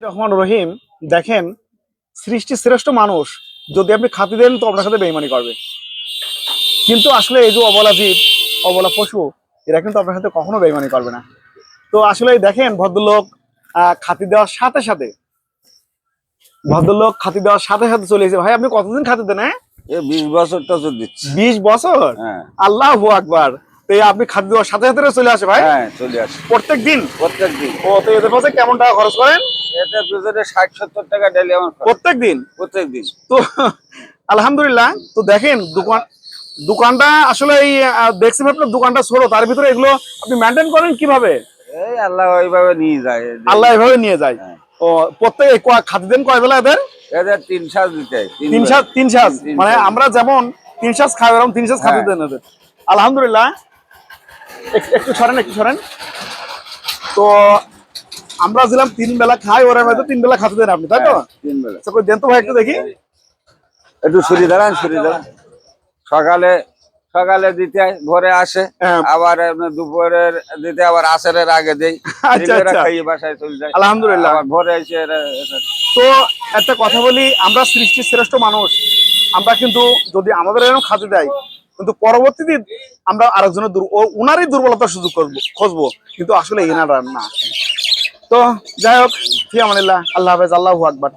রহমান রহিম। দেখেন, সৃষ্টি শ্রেষ্ঠ মানুষ যদি আপনি খাতি দেন তো আপনার সাথে বেইমানি করবে, কিন্তু আসলে এই যে অবলা জীব, অবলা পশু, এরা কিন্তু আপনার সাথে কখনো বেইমানি করবে না। তো আসলে দেখেন, ভদ্রলোক খাতি দেওয়ার সাথে সাথে চলে এসেছে। ভাই, আপনি কতদিন খাতি দেন? 20 বছর তো দিচ্ছি। 20 বছর? হ্যাঁ। আল্লাহু আকবার। তো আপনি খাতি দেওয়ার সাথে সাথে চলে আসে ভাই? হ্যাঁ, চলে আসে প্রত্যেক দিন। ও, তো এদের পাশে কেমন টাকা খরচ করেন? এটার পিছনে 60-70 টাকা ডেলি আমার প্রত্যেক দিন? তো আলহামদুলিল্লাহ। তো দেখেন, দোকানটা আসলে এই দেখছি আপনার দোকানটা ছোট, তার ভিতরে এগুলো আপনি মেনটেন করেন কিভাবে? এই আল্লাহ ওইভাবে নিয়ে যায়। আল্লাহ এভাবে নিয়ে যায়। ও, প্রত্যেক খাতি দেন কয় বেলা এদের? এদের 3 সাজ দিতে হয়। 3 সাজ, মানে আমরা যেমন 3 সাজ খাই, এরকম 3 সাজ খাতি দেন এদের। আলহামদুলিল্লাহ। একটু সরেন। তো আমরা ছিলাম 3 বেলা খাই, ওরা হয়তো 3 বেলা খাতি দেন আপনি, তাই তো? 3 বেলা। দেন তো ভাই, একটু দেখি। একটু সরি দাঁড়ান। সকালে দিতে হয়, ভোরে আসে, আবার দুপুরের দিতে, আবার আসরের আগে দেই। আচ্ছা। খাইয়ে বাসায় চলে যায়। আলহামদুলিল্লাহ। আবার ভোরে এসে তো একটা কথা বলি, আমরা সৃষ্টির শ্রেষ্ঠ মানুষ, আমরা কিন্তু যদি আমাদের এরকম খাতি দেয়, কিন্তু পরবর্তীতে আমরা আরেকজনের উনারই দুর্বলতার সুযোগ খুঁজবো, কিন্তু আসলে এনারা না। তো যাই হোক, ফি আমানিল্লাহ, আল্লাহ হাফেজ, আল্লাহু আকবার।